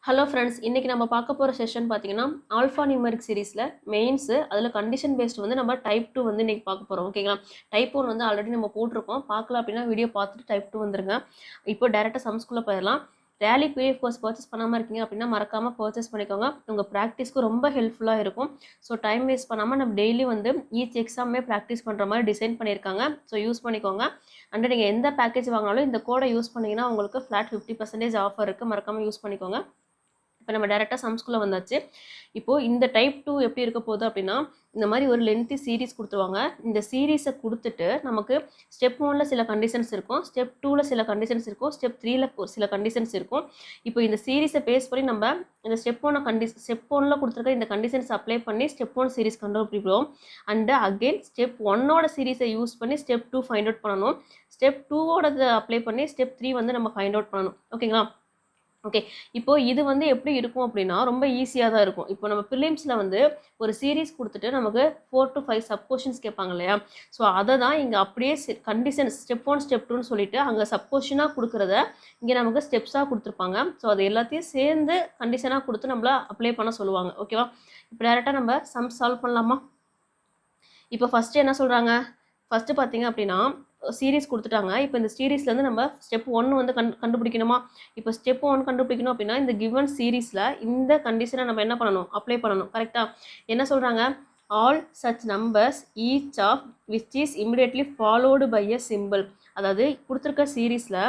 Hello friends, இன்னைக்கு நம்ம பார்க்க போகிற செஷன் பார்த்தீங்கன்னா ஆல்ஃபா நியூமரிக் சீரிஸில் மெயின்ஸு அதில் கண்டிஷன் பேஸ்ட் வந்து நம்ம டைப் 2 வந்து இன்னைக்கு பார்க்க போகிறோம். ஓகேங்களா? டைப் 1 வந்து ஆல்ரெடி நம்ம போட்டிருக்கோம். பார்க்கலாம் அப்படின்னா வீடியோ பார்த்துட்டு டைப் 2 வந்துருங்க. இப்போ டேரெக்டாக சம்ஸ்குள்ளே போயிடலாம். ரேலி பிடிஎஃப் கோர்ஸ் பர்ச்சேஸ் பண்ணாமல் இருக்கீங்க அப்படின்னா மறக்காமல் பர்ச்சேஸ் பண்ணிக்கோங்க. உங்கள் ப்ராக்டிஸ்க்கு ரொம்ப ஹெல்ப்ஃபுல்லாக இருக்கும். ஸோ டைம் வேஸ்ட் பண்ணாமல் நம்ம டெய்லி வந்து ஈச் எக்ஸாமே ப்ராக்டிஸ் பண்ணுற மாதிரி டிசைன் பண்ணியிருக்காங்க. ஸோ யூஸ் பண்ணிக்கோங்க. அண்ட் நீங்கள் எந்த பேக்கேஜ் வாங்கினாலும் இந்த கோடை யூஸ் பண்ணிங்கன்னா உங்களுக்கு ஃப்ளாட் 50% ஆஃபர் இருக்குது. மறக்காமல் யூஸ் பண்ணிக்கோங்க. இப்போ நம்ம டேரெக்டாக சம்ஸ்குள்ளே வந்தாச்சு. இப்போது இந்த டைப் 2 எப்படி இருக்க போகுது அப்படின்னா, இந்த மாதிரி ஒரு லென்த்தி சீரீஸ் கொடுத்துருவாங்க. இந்த சீரீஸை கொடுத்துட்டு நமக்கு ஸ்டெப் 1ல் சில கண்டிஷன்ஸ் இருக்கும், ஸ்டெப் 2ல் சில கண்டிஷன்ஸ் இருக்கும், ஸ்டெப் 3ல் சில கண்டிஷன்ஸ் இருக்கும். இப்போ இந்த சீரீஸை பேஸ் பண்ணி நம்ம இந்த ஸ்டெப் 1ல் கொடுத்துருக்க இந்த கண்டிஷன்ஸ் அப்ளை பண்ணி ஸ்டெப் 1 சீரீஸ் கண்டுபிடிப்போம். அண்டு அகெயின் ஸ்டெப் 1ஓட சீரீஸை யூஸ் பண்ணி ஸ்டெப் 2 ஃபைண்ட் அவுட் பண்ணணும். ஸ்டெப் 2ஓட அப்ளை பண்ணி ஸ்டெப் 3 வந்து நம்ம ஃபைண்ட் அவுட் பண்ணணும். ஓகேங்களா? ஓகே, இப்போ இது வந்து எப்படி இருக்கும் அப்படின்னா ரொம்ப ஈஸியாக தான் இருக்கும். இப்போ நம்ம ப்ரிலிம்ஸில் வந்து ஒரு சீரீஸ் கொடுத்துட்டு நமக்கு 4 to 5 சப் கொஷின்ஸ் கேட்பாங்க இல்லையா? ஸோ அதை தான் இங்கே அப்படியே கண்டிஷன் ஸ்டெப் 1 ஸ்டெப் 2ன்னு சொல்லிட்டு அங்கே சப் கொஷினாக கொடுக்குறத இங்கே நமக்கு ஸ்டெப்ஸாக கொடுத்துருப்பாங்க. ஸோ அது எல்லாத்தையும் சேர்ந்து கண்டிஷனாக கொடுத்து நம்மள அப்ளை பண்ண சொல்லுவாங்க. ஓகேவா? இப்போ டேரெக்டாக நம்ம சம் சால்வ் பண்ணலாமா? இப்போ ஃபஸ்ட்டு என்ன சொல்கிறாங்க? ஃபஸ்ட்டு பார்த்தீங்க அப்படின்னா சீரீஸ் கொடுத்துட்டாங்க. இப்போ இந்த சீரீஸ்லேருந்து நம்ம ஸ்டெப் 1 வந்து கண்டுபிடிக்கணுமா? இப்போ ஸ்டெப் 1 கண்டுபிடிக்கணும் அப்படின்னா இந்த கிவன் சீரீஸில் இந்த கண்டிஷனை நம்ம என்ன பண்ணணும்? அப்ளை பண்ணணும். கரெக்டாக? என்ன சொல்கிறாங்க? All such numbers each of which is immediately followed by a simple. அதாவது கொடுத்துருக்க சீரீஸில்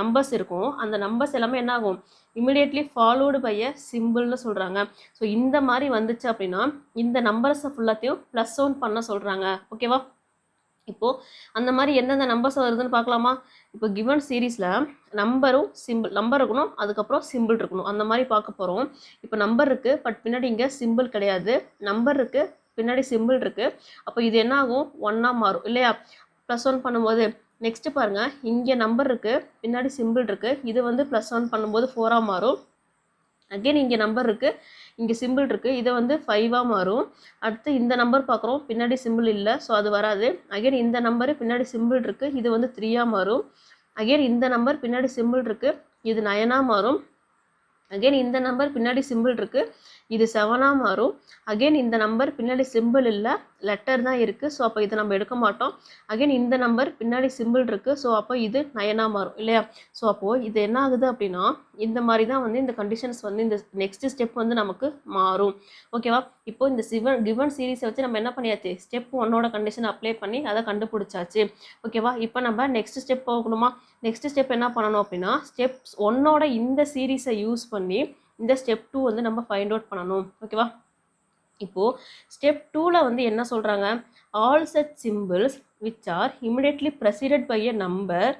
நம்பர்ஸ் இருக்கும். அந்த நம்பர்ஸ் எல்லாமே என்ன ஆகும்? இமிடியட்லி ஃபாலோடு பை எ சிம்பிள்னு சொல்கிறாங்க. ஸோ இந்த மாதிரி வந்துச்சு அப்படின்னா இந்த நம்பர்ஸை ஃபுல்லாத்தையும் +1 பண்ண சொல்கிறாங்க. ஓகேவா? இப்போது அந்த மாதிரி எந்தெந்த நம்பர்ஸ் வருதுன்னு பார்க்கலாமா? இப்போ கிவன் சீரீஸில் நம்பரும் சிம்பிள் நம்பர் இருக்கணும், அதுக்கப்புறம் சிம்பிள் இருக்கணும். அந்த மாதிரி பார்க்க போகிறோம். இப்போ நம்பர் இருக்குது, பட் பின்னாடி இங்கே சிம்பிள் கிடையாது. நம்பர் இருக்குது, பின்னாடி சிம்பிள் இருக்குது. அப்போ இது என்ன ஆகும்? 1ஆக மாறும் இல்லையா? +1 பண்ணும்போது நெக்ஸ்ட்டு பாருங்கள், இங்கே நம்பர் இருக்குது, பின்னாடி சிம்பிள் இருக்குது. இது வந்து +1 பண்ணும்போது 4ஆக மாறும். அகெயின் இங்கே நம்பர் இருக்குது, இங்கே சிம்பிள் இருக்குது, இதை வந்து 5ஆக மாறும். அடுத்து இந்த நம்பர் பார்க்குறோம், பின்னாடி சிம்பிள் இல்லை, ஸோ அது வராது. அகெயின் இந்த நம்பரு பின்னாடி சிம்பிள் இருக்குது, இது வந்து 3ஆக மாறும். அகெயின் இந்த நம்பர் பின்னாடி சிம்பிள் இருக்குது, இது 9ஆக மாறும். அகெயின் இந்த நம்பர் பின்னாடி சிம்பிள் இருக்குது, இது 7ஆக மாறும். அகெயின் இந்த நம்பர் பின்னாடி சிம்பிள் இல்லை, லெட்டர் தான் இருக்குது, ஸோ அப்போ இதை நம்ம எடுக்க மாட்டோம். அகெயின் இந்த நம்பர் பின்னாடி சிம்பிள் இருக்குது, ஸோ அப்போ இது 9ஆக மாறும் இல்லையா? ஸோ அப்போது இது என்ன ஆகுது அப்படின்னா இந்த மாதிரி தான் வந்து இந்த கண்டிஷன்ஸ் வந்து இந்த நெக்ஸ்ட் ஸ்டெப் வந்து நமக்கு மாறும். ஓகேவா? இப்போ இந்த கிவன் சீரீஸை வச்சு நம்ம என்ன பண்ணியாச்சு? ஸ்டெப் 1ஓட கண்டிஷன் அப்ளை பண்ணி அதை கண்டுபிடிச்சாச்சு. ஓகேவா? இப்போ நம்ம நெக்ஸ்ட் ஸ்டெப் போகணுமா? நெக்ஸ்ட் ஸ்டெப் என்ன பண்ணணும் அப்படின்னா ஸ்டெப் 1ஓட இந்த சீரீஸை யூஸ் பண்ணி இந்த ஸ்டெப் 2 வந்து நம்ம ஃபைண்ட் அவுட் பண்ணணும். ஓகேவா? இப்போது ஸ்டெப் 2ல் வந்து என்ன சொல்கிறாங்க? All such symbols which are immediately preceded by a number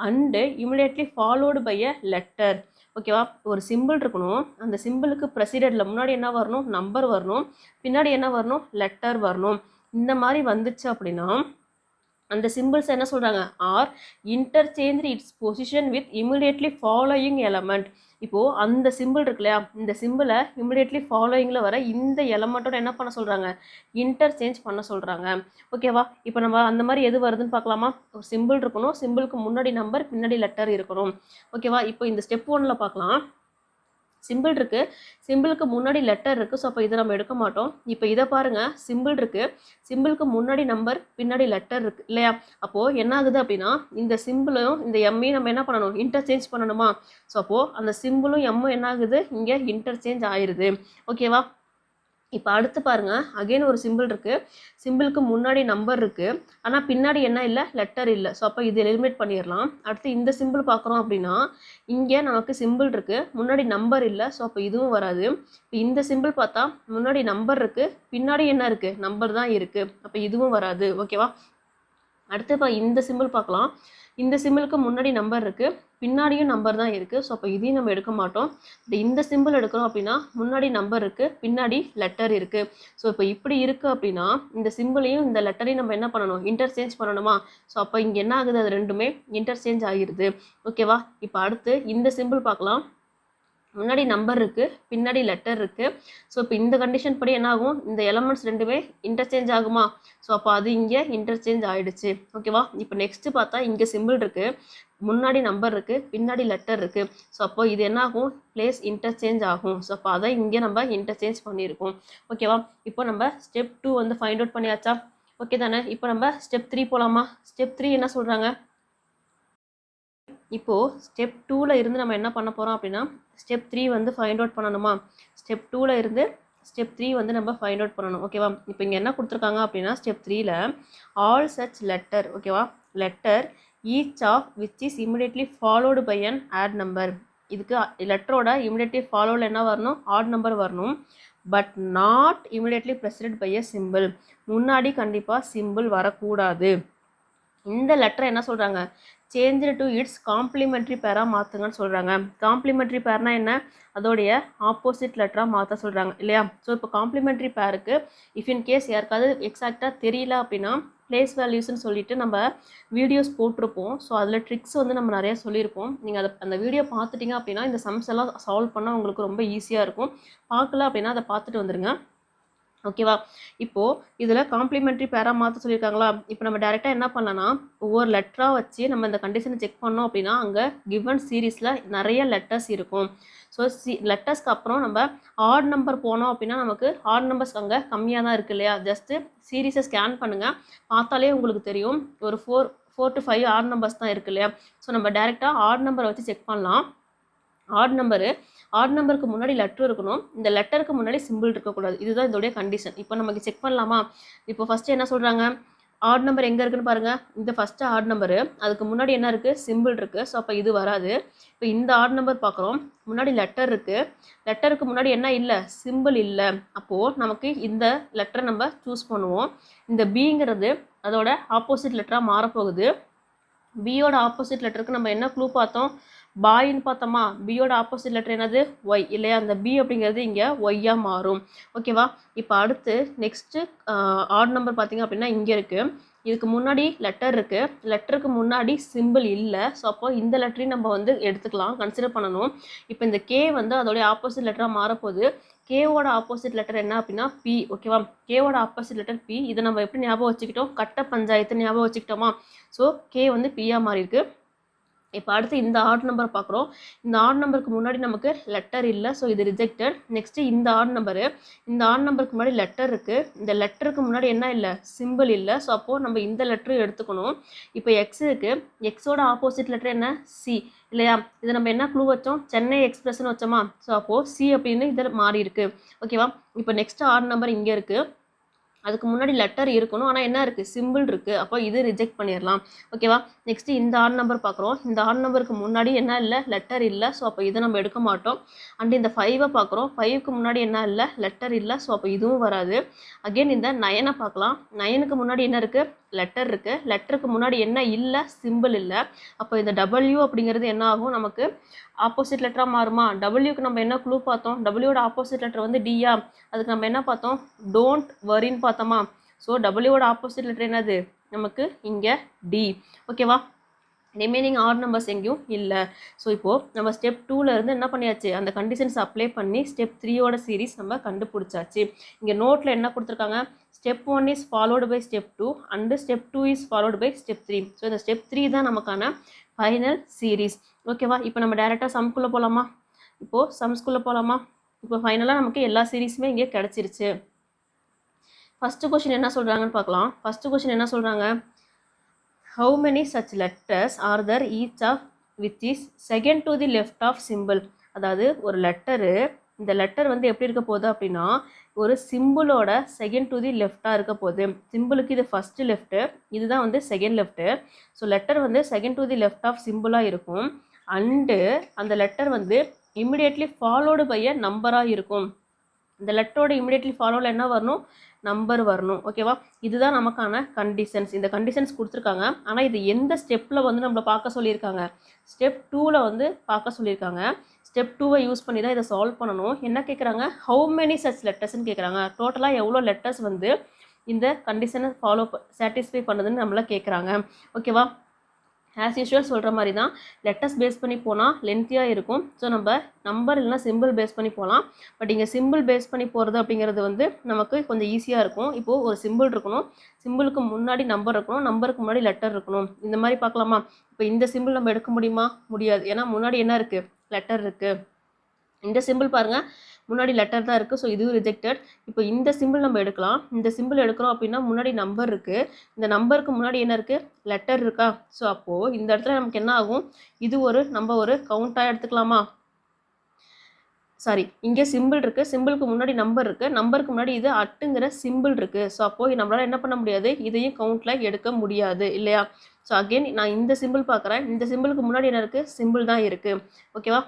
and immediately followed by a letter. ஓகேவா? ஒரு சிம்பிள் இருக்கணும், அந்த சிம்பிளுக்கு ப்ரெசிடெண்டில் முன்னாடி என்ன வரணும்? நம்பர் வரணும், பின்னாடி என்ன வரணும்? லெட்டர் வரணும். இந்த மாதிரி வந்துச்சு அப்படின்னா அந்த சிம்பிள்ஸ் என்ன சொல்கிறாங்க? R interchange it's position with immediately following element. இப்போது அந்த சிம்பிள் இருக்கு இல்லையா? இந்த சிம்பிளை இமிடியட்லி ஃபாலோயிங்கில் வர இந்த எலமெண்ட்டோட என்ன பண்ண சொல்கிறாங்க? இன்டர்சேஞ்ச் பண்ண சொல்கிறாங்க. ஓகேவா? இப்போ நம்ம அந்த மாதிரி எது வருதுன்னு பார்க்கலாமா? ஒரு சிம்பிள் இருக்கணும், சிம்பிளுக்கு முன்னாடி நம்பர், பின்னாடி லெட்டர் இருக்கணும். ஓகேவா? இப்போ இந்த ஸ்டெப் 1ல் பார்க்கலாம். சிம்பிள் இருக்குது, சிம்பிளுக்கு முன்னாடி லெட்டர் இருக்குது, ஸோ அப்போ இதை நம்ம எடுக்க மாட்டோம். இப்போ இதை பாருங்கள், சிம்பிள் இருக்குது, சிம்பிளுக்கு முன்னாடி நம்பர், பின்னாடி லெட்டர் இருக்குது இல்லையா? அப்போது என்ன ஆகுது அப்படின்னா இந்த சிம்பிளும் இந்த எம்மையும் நம்ம என்ன பண்ணணும்? இன்டர்சேஞ்ச் பண்ணணுமா? ஸோ அப்போது அந்த சிம்பிளும் எம்மும் என்ன ஆகுது? இங்கே இன்டர்சேஞ்ச் ஆயிடுது. ஓகேவா? இப்போ அடுத்து பாருங்கள், அகெயின் ஒரு சிம்பிள் இருக்குது, சிம்பிளுக்கு முன்னாடி நம்பர் இருக்குது, ஆனால் பின்னாடி என்ன இல்லை? லெட்டர் இல்லை. ஸோ அப்போ இது எலிமினேட் பண்ணிடலாம். அடுத்து இந்த சிம்பிள் பார்க்குறோம் அப்படின்னா இங்கே நமக்கு சிம்பிள் இருக்குது, முன்னாடி நம்பர் இல்லை, ஸோ அப்போ இதுவும் வராது. இப்போ இந்த சிம்பிள் பார்த்தா முன்னாடி நம்பர் இருக்குது, பின்னாடி என்ன இருக்குது? நம்பர் தான் இருக்குது, அப்போ இதுவும் வராது. ஓகேவா? அடுத்து இப்போ இந்த சிம்பிள் பார்க்கலாம். இந்த சிம்பிளுக்கு முன்னாடி நம்பர் இருக்குது, பின்னாடியும் நம்பர் தான் இருக்குது, ஸோ அப்போ இதையும் நம்ம எடுக்க மாட்டோம். இந்த சிம்பிள் எடுக்கிறோம் அப்படின்னா முன்னாடி நம்பர் இருக்குது, பின்னாடி லெட்டர் இருக்குது. ஸோ இப்போ இப்படி இருக்குது அப்படின்னா இந்த சிம்பிளையும் இந்த லெட்டரையும் நம்ம என்ன பண்ணணும்? இன்டர்சேஞ்ச் பண்ணணுமா? ஸோ அப்போ இங்கே என்ன ஆகுது? அது ரெண்டுமே இன்டர்சேஞ்ச் ஆகிடுது. ஓகேவா? இப்போ அடுத்து இந்த சிம்பிள் பார்க்கலாம். முன்னாடி நம்பர் இருக்குது, பின்னாடி லெட்டர் இருக்குது. ஸோ இப்போ இந்த கண்டிஷன் படி என்ன ஆகும், இந்த எலமெண்ட்ஸ் ரெண்டுமே இன்டர்சேஞ்ச் ஆகுமா? ஸோ அப்போ அது இங்கே இன்டர்சேஞ்ச் ஆகிடுச்சு. ஓகேவா? இப்போ நெக்ஸ்ட்டு பார்த்தா இங்கே சிம்பிள் இருக்குது, முன்னாடி நம்பர் இருக்குது, பின்னாடி லெட்டர் இருக்குது. ஸோ அப்போ இது என்ன ஆகும், பிளேஸ் இன்டர்சேஞ்ச் ஆகும். ஸோ அப்போ அதை இங்கே நம்ம இன்டர்சேஞ்ச் பண்ணியிருக்கோம். ஓகேவா? இப்போ நம்ம ஸ்டெப் 2 வந்து ஃபைண்ட் அவுட் பண்ணியாச்சா? ஓகே தானே? இப்போ நம்ம ஸ்டெப் 3 போகலாமா? ஸ்டெப் 3 என்ன சொல்கிறாங்க? இப்போது ஸ்டெப் 2ல் இருந்து நம்ம என்ன பண்ண போகிறோம் அப்படின்னா, ஸ்டெப் 3 வந்து ஃபைண்ட் அவுட் பண்ணணுமா? ஸ்டெப் 2ல் இருந்து ஸ்டெப் 3 வந்து நம்ம ஃபைண்ட் அவுட் பண்ணணும். ஓகேவா? இப்போ இங்கே என்ன கொடுத்துருக்காங்க அப்படின்னா, ஸ்டெப் 3ல் ஆல் சச் லெட்டர், ஓகேவா, letter each of which is immediately followed by an odd number. இதுக்கு லெட்டரோட இமிடியட்லி ஃபாலோவில் என்ன வரணும், ஆட் நம்பர் வரணும். But not immediately preceded by a symbol. முன்னாடி கண்டிப்பாக சிம்பிள் வரக்கூடாது. இந்த லெட்டர் என்ன சொல்கிறாங்க, சேஞ்ச் டு இட்ஸ் காம்ப்ளிமெண்ட்ரி பேராக மாற்றுங்கன்னு சொல்கிறாங்க. காம்ப்ளிமெண்ட்ரி பேர்னா என்ன, அதோடைய ஆப்போசிட் லெட்டராக மாற்ற சொல்கிறாங்க இல்லையா? ஸோ இப்போ காம்ப்ளிமெண்ட்ரி பேருக்கு இஃப் இன் கேஸ் யாருக்காவது எக்ஸாக்டாக தெரியல அப்படின்னா பிளேஸ் வேல்யூஸ்ன்னு சொல்லிட்டு நம்ம வீடியோஸ் போட்டிருப்போம். ஸோ அதில் ட்ரிக்ஸ் வந்து நம்ம நிறைய சொல்லியிருப்போம். நீங்கள் அந்த வீடியோ பார்த்துட்டிங்க அப்படின்னா இந்த சம்ஸ் எல்லாம் சால்வ் பண்ணால் உங்களுக்கு ரொம்ப ஈஸியாக இருக்கும். பார்க்கல அப்படின்னா அதை பார்த்துட்டு வந்துடுங்க. ஓகேவா? இப்போது இதில் காம்ப்ளிமெண்ட்ரி பேரா மாற்ற சொல்லியிருக்காங்களா? இப்போ நம்ம டேரெக்டாக என்ன பண்ணலாம்னா, ஒவ்வொரு லெட்டராக வச்சு நம்ம இந்த கண்டிஷனை செக் பண்ணோம் அப்படின்னா அங்கே கிவன் சீரீஸில் நிறைய லெட்டர்ஸ் இருக்கும். ஸோ லெட்டர்ஸ்க்கு அப்புறம் நம்ம ஆட் நம்பர் போனோம் அப்படின்னா நமக்கு ஆட் நம்பர்ஸ் அங்கே கம்மியாக தான் இருக்குது இல்லையா? ஜஸ்ட்டு சீரீஸை ஸ்கேன் பண்ணுங்கள், பார்த்தாலே உங்களுக்கு தெரியும். ஒரு 4 to 5 ஆட் நம்பர்ஸ் தான் இருக்குது இல்லையா? ஸோ நம்ம டேரெக்டாக ஆட் நம்பரை வச்சு செக் பண்ணலாம். ஆட் நம்பருக்கு முன்னாடி லெட்டர் இருக்கணும், இந்த லெட்டருக்கு முன்னாடி சிம்பிள் இருக்கக்கூடாது. இதுதான் இதோடைய கண்டிஷன். இப்போ நமக்கு செக் பண்ணலாமா? இப்போ ஃபஸ்ட்டு என்ன சொல்கிறாங்க, ஆட் நம்பர் எங்கே இருக்குன்னு பாருங்கள். இந்த ஃபஸ்ட்டு ஆட் நம்பரு, அதுக்கு முன்னாடி என்ன இருக்குது, சிம்பிள் இருக்குது. ஸோ அப்போ இது வராது. இப்போ இந்த ஆட் நம்பர் பார்க்குறோம், முன்னாடி லெட்டர் இருக்குது, லெட்டருக்கு முன்னாடி என்ன இல்லை, சிம்பிள் இல்லை. அப்போது நமக்கு இந்த லெட்டரை நம்ம சூஸ் பண்ணுவோம். இந்த பிங்கிறது அதோட ஆப்போசிட் லெட்டராக மாறப்போகுது. பியோட ஆப்போசிட் லெட்டருக்கு நம்ம என்ன க்ளூ பார்த்தோம், பாயின்னு பார்த்தோமா? பியோட ஆப்போசிட் லெட்டர் என்னது, ஒய் இல்லையா? அந்த பி அப்படிங்கிறது இங்கே ஒய்யாக மாறும். ஓகேவா? இப்போ அடுத்து நெக்ஸ்ட்டு ஆட் நம்பர் பார்த்தீங்க அப்படின்னா இங்கே இருக்குது, இதுக்கு முன்னாடி லெட்டர் இருக்குது, லெட்டருக்கு முன்னாடி சிம்பிள் இல்லை. ஸோ அப்போ இந்த லெட்டரையும் நம்ம வந்து எடுத்துக்கலாம், கன்சிடர் பண்ணணும். இப்போ இந்த கே வந்து அதோடைய ஆப்போசிட் லெட்டராக மாறப்போகுது. கேவோட ஆப்போசிட் லெட்டர் என்ன அப்படின்னா பி. ஓகேவா? கேவோட ஆப்போசிட் லெட்டர் பி. இதை நம்ம எப்படி ஞாபகம் வச்சுக்கிட்டோம், கட்ட பஞ்சாயத்து ஞாபகம் வச்சுக்கிட்டோமா? ஸோ கே வந்து பியாக மாறி இருக்கு. இப்போ அடுத்து இந்த ஆட் நம்பர் பார்க்குறோம், இந்த ஆட் நம்பருக்கு முன்னாடி நமக்கு லெட்டர் இல்லை. ஸோ இது ரிஜெக்டட். நெக்ஸ்ட்டு இந்த ஆட் நம்பருக்கு முன்னாடி லெட்டர் இருக்குது, இந்த லெட்டருக்கு முன்னாடி என்ன இல்லை, சிம்பிள் இல்லை. ஸோ அப்போது நம்ம இந்த லெட்டரும் எடுத்துக்கணும். இப்போ எக்ஸ் இருக்குது, எக்ஸோட ஆப்போசிட் லெட்டர் என்ன, சி இல்லையா? இதை நம்ம என்ன க்ளூ வச்சோம், சென்னை எக்ஸ்பிரஸ்ன்னு வச்சோமா? ஸோ அப்போது சி அப்படின்னு இதில் மாறி இருக்குது. ஓகேவா? இப்போ நெக்ஸ்ட் ஆட் நம்பர் இங்கே இருக்குது, அதுக்கு முன்னாடி லெட்டர் இருக்கணும், ஆனால் என்ன இருக்குது, சிம்பிள் இருக்குது. அப்போ இது ரிஜெக்ட் பண்ணிடலாம். ஓகேவா? நெக்ஸ்ட்டு இந்த ஆட் நம்பர் பார்க்குறோம், இந்த ஆட் நம்பருக்கு முன்னாடி என்ன இல்லை, லெட்டர் இல்லை. ஸோ அப்போ இதை நம்ம எடுக்க மாட்டோம். அண்ட் இந்த 5 பார்க்குறோம், 5க்கு முன்னாடி என்ன இல்லை, லெட்டர் இல்லை. ஸோ அப்போ இதுவும் வராது. அகெயின் இந்த 9 பார்க்கலாம், 9க்கு முன்னாடி என்ன இருக்குது, லெட்டர் இருக்குது, லெட்டருக்கு முன்னாடி என்ன இல்லை, சிம்பிள் இல்லை. அப்போ இந்த டபிள்யூ அப்படிங்கிறது என்ன ஆகும், நமக்கு ஆப்போசிட் லெட்டராக மாறுமா? டபிள்யூக்கு நம்ம என்ன க்ளூ பார்த்தோம், டபிள்யூட ஆப்போசிட் லெட்டர் வந்து டியா, அதுக்கு நம்ம என்ன பார்த்தோம், டோன்ட் வரின்னு பார்த்தோமா? ஸோ டபிள்யூட ஆப்போசிட் லெட்டர் என்னது, நமக்கு இங்கே டி. ஓகேவா? ரிமைனிங் ஆட் நம்பர்ஸ் எங்கேயும் இல்லை. ஸோ இப்போது நம்ம ஸ்டெப் 2ல் இருந்து என்ன பண்ணியாச்சு, அந்த கண்டிஷன்ஸ் அப்ளை பண்ணி ஸ்டெப் 3யோட சீரீஸ் நம்ம கண்டுபிடிச்சாச்சு. இங்கே நோட்டில் என்ன கொடுத்துருக்காங்க, step 1 is followed by step 2 and step 2 is followed by step 3. So இந்த ஸ்டெப் 3 தான் நமக்கான ஃபைனல் சீரீஸ். ஓகேவா? இப்போ நம்ம டேரெக்டாக சம்குள்ளே போகலாமா? இப்போது சம்ஸ்குள்ளே போகலாமா? இப்போ ஃபைனலாக நமக்கு எல்லா சீரீஸுமே இங்கே கிடச்சிருச்சு. ஃபஸ்ட்டு கொஷின் என்ன சொல்கிறாங்கன்னு பார்க்கலாம். ஃபஸ்ட்டு கொஷின் என்ன சொல்கிறாங்க, how many such letters are there each of which is second to the left of symbol. அதாவது ஒரு லெட்டரு, இந்த லெட்டர் வந்து எப்படி இருக்க போகுது அப்படின்னா ஒரு சிம்பிளோட செகண்ட் டு தி லெஃப்டாக இருக்க போகுது. சிம்பிளுக்கு இது ஃபஸ்ட்டு லெஃப்ட்டு, இதுதான் வந்து செகண்ட் லெஃப்ட்டு. ஸோ லெட்டர் வந்து second to the left of சிம்பிளாக இருக்கும். அண்டு அந்த லெட்டர் வந்து இமிடியேட்லி ஃபாலோடு பை அ நம்பராக இருக்கும். இந்த லெட்டரோட இமிடியேட்லி ஃபாலோவில் என்ன வரணும், நம்பர் வரணும். ஓகேவா? இதுதான் நமக்கான கண்டிஷன்ஸ். இந்த கண்டிஷன்ஸ் கொடுத்துருக்காங்க, ஆனால் இது எந்த ஸ்டெப்பில் வந்து நம்மளை பார்க்க சொல்லியிருக்காங்க, ஸ்டெப் 2ல் வந்து பார்க்க சொல்லியிருக்காங்க. ஸ்டெப் 2வை யூஸ் பண்ணி தான் இதை சால்வ் பண்ணணும். என்ன கேட்குறாங்க, ஹவு மெனி சச் லெட்டர்ஸ்ன்னு கேட்குறாங்க. டோட்டலாக எவ்வளோ லெட்டர்ஸ் வந்து இந்த கண்டிஷனை சாட்டிஸ்ஃபை பண்ணுதுன்னு நம்மளை கேட்குறாங்க. ஓகேவா? ஆஸ் யூஷுவல் சொல்கிற மாதிரி தான் லெட்டர்ஸ் பேஸ் பண்ணி போனால் லென்த்தியாக இருக்கும். ஸோ நம்ம நம்பர் இல்லைனா சிம்பிள் பேஸ் பண்ணி போகலாம். பட் இங்கே சிம்பிள் பேஸ் பண்ணி போகிறது அப்படிங்கிறது வந்து நமக்கு கொஞ்சம் ஈஸியாக இருக்கும். இப்போது ஒரு சிம்பிள் இருக்கணும், சிம்பிளுக்கு முன்னாடி நம்பர் இருக்கணும், நம்பருக்கு முன்னாடி லெட்டர் இருக்கணும். இந்த மாதிரி பார்க்கலாமா? இப்போ இந்த சிம்பிள் நம்ம எடுக்க முடியுமா? முடியாது. ஏன்னா முன்னாடி என்ன இருக்குது? லெட்டர் இருக்குது. இந்த சிம்பிள் பாருங்கள், முன்னாடி லெட்டர் தான் இருக்குது. ஸோ இதுவும் ரிஜெக்டட். இப்போ இந்த சிம்பிள் நம்ம எடுக்கலாம். இந்த சிம்பிள் எடுக்கிறோம் அப்படின்னா முன்னாடி நம்பர் இருக்குது, இந்த நம்பருக்கு முன்னாடி என்ன இருக்குது? லெட்டர் இருக்கா? ஸோ அப்போது இந்த இடத்துல நமக்கு என்ன ஆகும்? இது நம்ம ஒரு கவுண்ட்டாக எடுத்துக்கலாமா? சாரி, இங்கே சிம்பிள் இருக்குது, சிம்பிளுக்கு முன்னாடி நம்பர் இருக்குது, நம்பருக்கு முன்னாடி இது அட்டுங்கிற சிம்பிள் இருக்குது. ஸோ அப்போது நம்மளால் என்ன பண்ண முடியாது? இதையும் கவுண்ட்டில் எடுக்க முடியாது இல்லையா? ஸோ அகெயின் நான் இந்த சிம்பிள் பார்க்குறேன், இந்த சிம்பிளுக்கு முன்னாடி என்ன இருக்குது? சிம்பிள் தான் இருக்குது. ஓகேவா?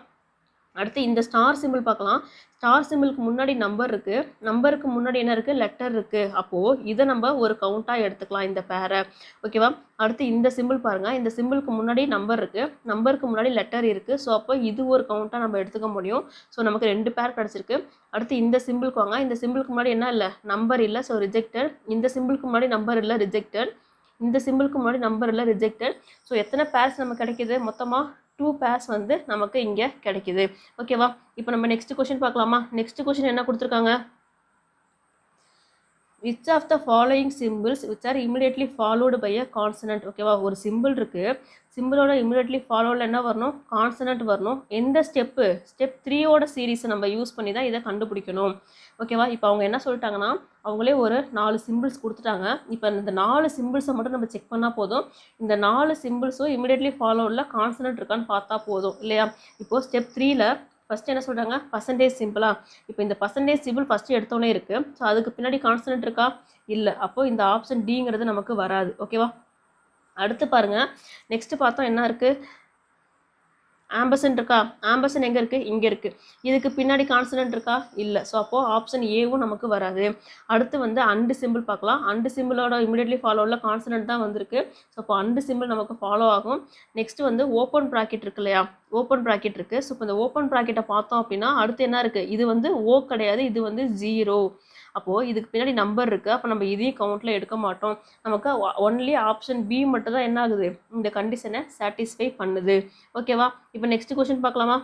அடுத்து இந்த ஸ்டார் சிம்பிள் பார்க்கலாம். ஸ்டார் சிம்பிளுக்கு முன்னாடி நம்பர் இருக்குது, நம்பருக்கு முன்னாடி என்ன இருக்குது? லெட்டர் இருக்குது. அப்போது இதை நம்ம ஒரு கவுண்ட்டாக எடுத்துக்கலாம் இந்த பேரை. ஓகேவா? அடுத்து இந்த சிம்பிள் பாருங்கள், இந்த சிம்பிளுக்கு முன்னாடி நம்பர் இருக்குது, நம்பருக்கு முன்னாடி லெட்டர் இருக்குது. ஸோ அப்போ இது ஒரு கவுண்ட்டாக நம்ம எடுத்துக்க முடியும். ஸோ நமக்கு 2 பேர் கிடச்சிருக்கு. அடுத்து இந்த சிம்பிளுக்கு வாங்க. இந்த சிம்பிளுக்கு முன்னாடி என்ன இல்லை? நம்பர் இல்லை. So rejected. இந்த சிம்பிளுக்கு முன்னாடி நம்பர் இல்லை, ரிஜெக்டட். இந்த சிம்பிளுக்கு முன்னாடி நம்பர் இல்லை, ரிஜெக்டட். ஸோ எத்தனை பேர்ஸ் நமக்கு கிடைக்கிது? மொத்தமாக 2 பேர்ஸ் வந்து நமக்கு இங்கே கிடைக்குது. ஓகேவா? இப்போ நம்ம நெக்ஸ்ட் கொஸ்டின் பார்க்கலாமா? நெக்ஸ்ட் கொஸ்டின் என்ன கொடுத்துருக்காங்க? which of the following symbols which are immediately followed by a consonant? ஓகேவா? ஒரு சிம்பிள் இருக்குது, சிம்பிளோட இமிடியட்லி ஃபாலோவில் என்ன வரணும்? கான்சனன்ட் வரணும். எந்த ஸ்டெப் 3யோட சீரீஸை நம்ம யூஸ் பண்ணி தான் இதை கண்டுபிடிக்கணும். ஓகேவா? இப்போ அவங்க என்ன சொல்லிட்டாங்கன்னா, அவங்களே ஒரு 4 சிம்பிள்ஸ் கொடுத்துட்டாங்க. இப்போ இந்த 4 சிம்பிள்ஸை மட்டும் நம்ம செக் பண்ணால் போதும். இந்த 4 சிம்பிள்ஸும் இமிடியட்லி ஃபாலோவில் கான்சனன்ட் இருக்கான்னு பார்த்தா போதும் இல்லையா? இப்போது ஸ்டெப் 3ல் ஃபஸ்ட்டு என்ன சொல்கிறாங்க? பர்சன்டேஜ் சிம்பிளா? இப்போ இந்த பர்சன்டேஜ் சிம்பிள் ஃபஸ்ட்டு எடுத்தோன்னே இருக்குது. ஸோ அதுக்கு பின்னாடி கான்சனன்ட் இருக்கா? இல்லை. அப்போது இந்த ஆப்ஷன் டிங்கிறது நமக்கு வராது. ஓகேவா? அடுத்து பாருங்கள், நெக்ஸ்ட்டு பார்த்தோம் என்ன இருக்குது? ஆம்பர்சன்ட் இருக்கா? ஆம்பர்சன்ட் எங்கே இருக்குது? இங்கே இருக்குது. இதுக்கு பின்னாடி கான்சனன்ட் இருக்கா? இல்லை. ஸோ அப்போது ஆப்ஷன் ஏவும் நமக்கு வராது. அடுத்து வந்து அண்டு சிம்பிள் பார்க்கலாம். அண்டு சிம்பிளோட இமிடியட்லி ஃபாலோவில் கான்சனன்ட் தான் வந்திருக்கு. ஸோ அப்போ அண்டு சிம்பிள் நமக்கு ஃபாலோ ஆகும். நெக்ஸ்ட்டு வந்து ஓப்பன் ப்ராக்கெட் இருக்கு இல்லையா? ஓப்பன் ப்ராக்கெட் இருக்குது. ஸோ இப்போ இந்த ஓப்பன் ப்ராக்கெட்டை பார்த்தோம் அப்படின்னா அடுத்து என்ன இருக்குது? இது வந்து ஓ கிடையாது, இது வந்து 0. அப்போது இதுக்கு பின்னாடி நம்பர் இருக்குது. அப்போ நம்ம இதையும் கவுண்ட்டில் எடுக்க மாட்டோம். நமக்கு ஒன்லி ஆப்ஷன் பி மட்டும் தான் என்ன ஆகுது? இந்த கண்டிஷனை சாட்டிஸ்ஃபை பண்ணுது. ஓகேவா? இப்போ நெக்ஸ்ட் கொஸ்டின் பார்க்கலாமா?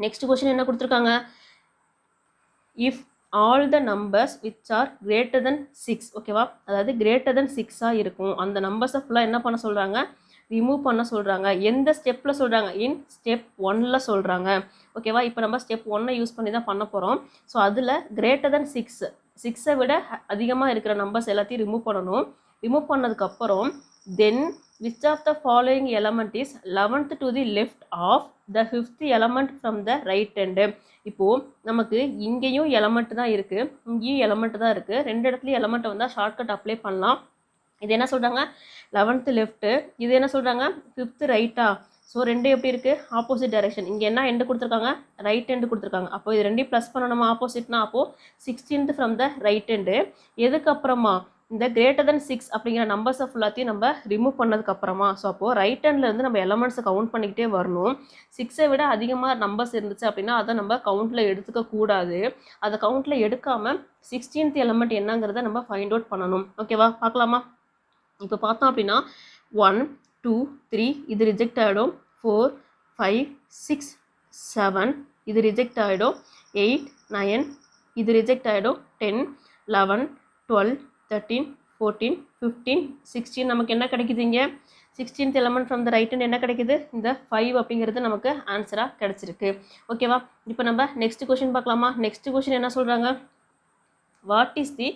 நெக்ஸ்ட் கொஸ்டின் என்ன கொடுத்துருக்காங்க? If all the numbers which are greater than 6, ஓகேவா? அதாவது கிரேட்டர் தென் 6ஆக இருக்கும். அந்த நம்பர்ஸை ஃபுல்லாக என்ன பண்ண சொல்கிறாங்க? ரிமூவ் பண்ண சொல்கிறாங்க. எந்த ஸ்டெப்பில் சொல்கிறாங்க? இன் ஸ்டெப் 1ல் சொல்கிறாங்க. ஓகேவா? இப்போ நம்ம ஸ்டெப் 1 யூஸ் பண்ணி தான் பண்ண போகிறோம். ஸோ அதில் கிரேட்டர் தென் 6ஐ விட அதிகமாக இருக்கிற நம்பர்ஸ் எல்லாத்தையும் ரிமூவ் பண்ணணும். ரிமூவ் பண்ணதுக்கப்புறம் தென் which of the following element is 11th to the left of the 5th element from the right hand? இப்போது நமக்கு இங்கேயும் எலமெண்ட் தான் இருக்குது, இங்கேயும் எலமெண்ட் தான் இருக்குது. 2 இடத்துலையும் எலமெண்ட்டை வந்தால் ஷார்ட்கட் அப்ளை பண்ணலாம். இது என்ன சொல்கிறாங்க? 11th லெஃப்ட்டு, இது என்ன சொல்கிறாங்க? 5th ரைட்டா? ஸோ 2 எப்படி இருக்குது? Opposite direction. இங்கே என்ன எண்டு கொடுத்துருக்காங்க? ரைட் ஹேண்டு கொடுத்துருக்காங்க. அப்போ இது 2 ப்ளஸ் பண்ணணுமா? ஆப்போசிட்னா அப்போது 16th from the right hand. எதுக்கப்புறமா? இந்த கிரேட்டர் தென் 6 அப்படிங்கிற நம்பர்ஸை ஃபுல்லாத்தையும் நம்ம ரிமூவ் பண்ணதுக்கப்புறமா. ஸோ அப்போது ரைட் ஹேண்ட்லேருந்து நம்ம எலமெண்ட்ஸை கவுண்ட் பண்ணிக்கிட்டே வரணும். 6ஐ விட அதிகமாக நம்பர்ஸ் இருந்துச்சு அப்படின்னா அதை நம்ம கவுண்ட்டில் எடுத்துக்க கூடாது. அதை கவுண்ட்டில் எடுக்காமல் 16th எலமெண்ட் என்னங்கிறத நம்ம ஃபைண்ட் அவுட் பண்ணணும். ஓகேவா? பார்க்கலாமா? இப்போ பார்த்தோம் அப்படின்னா 1 2 3 இது ரிஜெக்ட் ஆகிடும். 4 5 6 7 இது ரிஜெக்ட் ஆகிடும். 8 9 இது ரிஜெக்ட் ஆகிடும். 10 11 12 13 14 15 16 நமக்கு என்ன கிடைக்குது? இங்கே 16th element from the right hand என்ன கிடைக்குது? இந்த 5 அப்படிங்கிறது நமக்கு ஆன்சராக கிடச்சிருக்கு. ஓகேவா? இப்போ நம்ம நெக்ஸ்ட் கொஷின் பார்க்கலாமா? நெக்ஸ்ட் கொஷின் என்ன சொல்கிறாங்க? What is the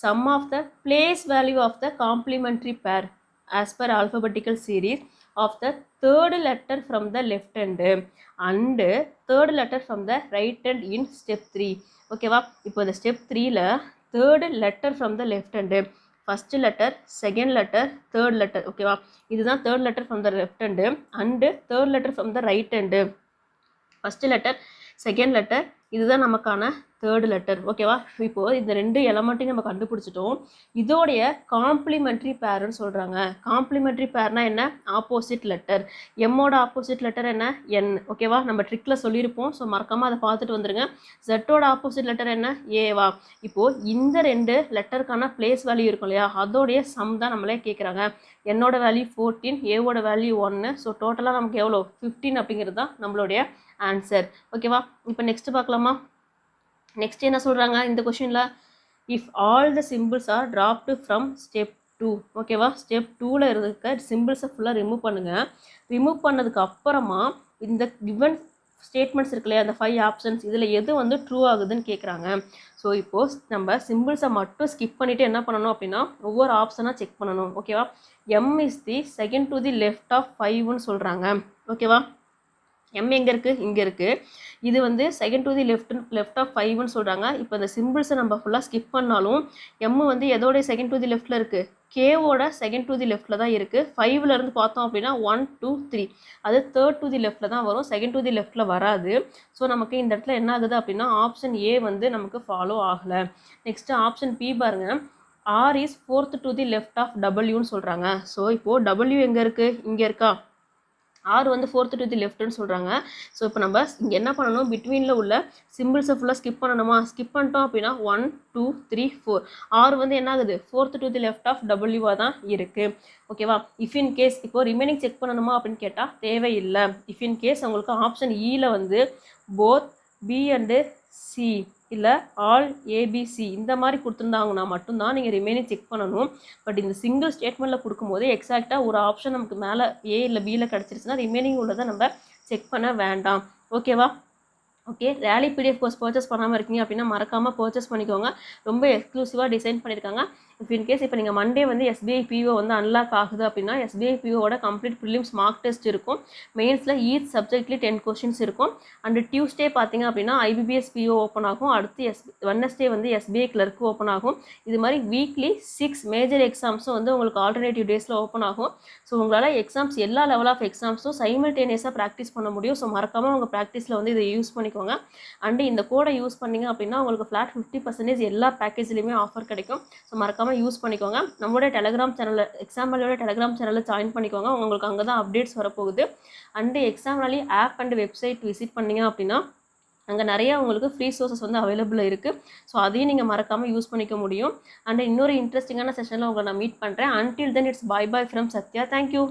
sum of the place value of the complementary pair as per alphabetical series of the third letter from the left hand and third letter from the right hand in step 3. ஓகேவா? இப்போ இந்த step 3ல third letter from the left hand, first letter, second letter, third letter. ஓகேவா? இதுதான் third letter from the left hand and third letter from the right hand. first letter second letter, இதுதான் நமக்கான third letter. ஓகேவா? இப்போது இந்த 2 எலமெண்ட்டையும் நம்ம கண்டுபிடிச்சிட்டோம். இதோடைய காம்ப்ளிமெண்ட்ரி பேர்னு சொல்கிறாங்க. காம்ப்ளிமெண்ட்ரி பேர்னா என்ன? Opposite letter. எம்மோட ஆப்போசிட் லெட்டர் என்ன? என். ஓகேவா? நம்ம ட்ரிக்கில் சொல்லியிருப்போம். ஸோ மறக்காமல் அதை பார்த்துட்டு வந்துடுங்க. ஜெட்டோட ஆப்போசிட் லெட்டர் என்ன? ஏவா. இப்போது இந்த 2 லெட்டருக்கான பிளேஸ் வேல்யூ இருக்கும் இல்லையா, அதோடைய சம் தான் நம்மளே கேட்குறாங்க. என்னோட வேல்யூ 14, ஏவோட வேல்யூ 1. ஸோ டோட்டலாக நமக்கு எவ்வளோ? 15 அப்படிங்கிறது தான் நம்மளுடைய ஆன்சர். ஓகேவா? இப்போ நெக்ஸ்ட் பார்க்கலாமா? நெக்ஸ்ட் என்ன சொல்கிறாங்க இந்த கொஷினில்? If all the symbols R dropped from step 2. ஓகேவா? ஸ்டெப் 2ல் இருக்க சிம்பிள்ஸை ஃபுல்லாக ரிமூவ் பண்ணுங்கள். ரிமூவ் பண்ணதுக்கு அப்புறமா இந்த கிவன் ஸ்டேட்மெண்ட்ஸ் இருக்கு இல்லையா, அந்த 5 ஆப்ஷன்ஸ், இதில் எது வந்து ட்ரூ ஆகுதுன்னு கேட்குறாங்க. ஸோ இப்போது நம்ம சிம்பிள்ஸை மட்டும் ஸ்கிப் பண்ணிவிட்டு என்ன பண்ணணும் அப்படின்னா ஒவ்வொரு ஆப்ஷனாக செக் பண்ணணும். ஓகேவா? M is the second to the left of 5ன்னு சொல்கிறாங்க. ஓகேவா? எம் எங்கே இருக்குது? இங்கே இருக்குது. இது வந்து second to the left of 5ன்னு சொல்கிறாங்க. இப்போ இந்த சிம்பிள்ஸை நம்ம ஃபுல்லாக ஸ்கிப் பண்ணாலும் எம் வந்து எதோடைய செகண்ட் டு தி லெஃப்ட்டில் இருக்குது? கேவோட செகண்ட் டு தி லெஃப்ட்டில் தான் இருக்குது. 5லேருந்து பார்த்தோம் அப்படின்னா 1, 2, 3 அது தேர்ட் டு தி லெஃப்ட்டில் தான் வரும், செகண்ட் டு தி லெஃப்ட்டில் வராது. ஸோ நமக்கு இந்த இடத்துல என்ன ஆகுது அப்படின்னா ஆப்ஷன் ஏ வந்து நமக்கு ஃபாலோ ஆகலை. நெக்ஸ்ட்டு ஆப்ஷன் பி பாருங்கள். R is fourth to the left of டபிள்யூன்னு சொல்கிறாங்க. ஸோ இப்போது டபிள்யூ எங்கே இருக்குது? இங்கே இருக்கா? ஆர் வந்து ஃபோர்த் டு தி லெஃப்ட்னு சொல்கிறாங்க. ஸோ இப்போ நம்ம இங்கே என்ன பண்ணணும்? பிட்வீனில் உள்ள சிம்பிள்ஸை ஃபுல்லாக ஸ்கிப் பண்ணணுமா? ஸ்கிப் பண்ணிட்டோம் அப்படின்னா 1, 2, 3, 4. ஆர் வந்து என்ன ஆகுது? Fourth to the left of டபிள்யூவாக தான் இருக்குது. ஓகேவா? இஃப் இன் கேஸ் இப்போ ரிமைனிங் செக் பண்ணணுமா அப்படின்னு கேட்டால் தேவையில்லை. இஃப் இன் கேஸ் உங்களுக்கு ஆப்ஷன் இயில் வந்து போத் பி அண்டு சி இல்லை ஆல் ஏபிசி இந்த மாதிரி கொடுத்துருந்தாங்கன்னா மட்டும்தான் நீங்கள் ரிமைனிங் செக் பண்ணணும். பட் இந்த சிங்கிள் ஸ்டேட்மெண்ட்டில் கொடுக்கும்போது எக்ஸாக்டாக ஒரு ஆப்ஷன் நமக்கு மேலே ஏ இல்லை பியில் கிடச்சிருச்சுன்னா ரிமைனிங் உள்ளதை நம்ம செக் பண்ண வேண்டாம். ஓகேவா? Okay, rally PDF course purchase பண்ணாமல் இருக்கீங்க அப்படின்னா மறக்காமல் பர்ச்சேஸ் பண்ணிக்கோங்க. ரொம்ப எக்ஸ்க்ளூசிவாக டிசைன் பண்ணியிருக்காங்க. இஃப் இன்கேஸ் இப்போ நீங்கள் மண்டே வந்து எஸ்பிஐ பிஓ வந்து அன்லாக் ஆகுது அப்படின்னா எஸ்பிஐ பிஓவோட கம்ப்ளீட் ப்ரிலிம்ஸ் மார்க் டெஸ்ட் இருக்கும். மெயின்ஸில் ஈச் சப்ஜெக்ட்லேயும் 10 கொஷின்ஸ் இருக்கும். அண்ட் டியூஸ்டே பார்த்தீங்க அப்படின்னா ஐபிபிஎஸ் பிஓ ஓப்பன் ஆகும். அடுத்து வெட்னஸ்டே வந்து எஸ்பிஐ கிளர்க்கு ஓப்பன் ஆகும். இது மாதிரி வீக்லி 6 மேஜர் எக்ஸாம்ஸும் வந்து உங்களுக்கு ஆல்டர்னேட்டிவ் டேஸில் ஓப்பன் ஆகும். ஸோ உங்களால் எக்ஸாம்ஸ் எல்லா லெவல் ஆஃப் எக்ஸாம்ஸும் சைமல்டேனியஸாக ப்ராக்டிஸ் பண்ண முடியும். ஸோ மறக்காமல் உங்கள் ப்ராக்டிஸில் வந்து இதை யூஸ் பண்ணிக்கோங்க. அண்ட் இந்த கோடை யூஸ் பண்ணிங்க அப்படின்னா உங்களுக்கு ஃப்ளாட் 50% எல்லா பேக்கேஜ்லையுமே ஆஃபர் கிடைக்கும். ஸோ மறக்காமல் யூஸ் பண்ணிக்கோங்க. நம்மளோட டெலகிராம் சேனலில் எக்ஸாம்பிளோட டெலகிராம் சேனலில் ஜாயின் பண்ணிக்கோங்க. உங்களுக்கு அங்கே தான் அப்டேட்ஸ் வரப்போகுது. அண்டு எக்ஸாம் வேலி ஆப் அண்ட் வெப்சைட் விசிட் பண்ணிங்க அப்படின்னா அங்கே நிறையா உங்களுக்கு ஃப்ரீ சோர்சஸ் வந்து அவைலபிளாக இருக்குது. ஸோ அதையும் நீங்கள் மறக்காமல் யூஸ் பண்ணிக்க முடியும். அண்ட் இன்னொரு இன்ட்ரெஸ்டிங்கான செஷனில் உங்களை நான் மீட் பண்ணுறேன். Until then it's by by from Sathya. Thank you.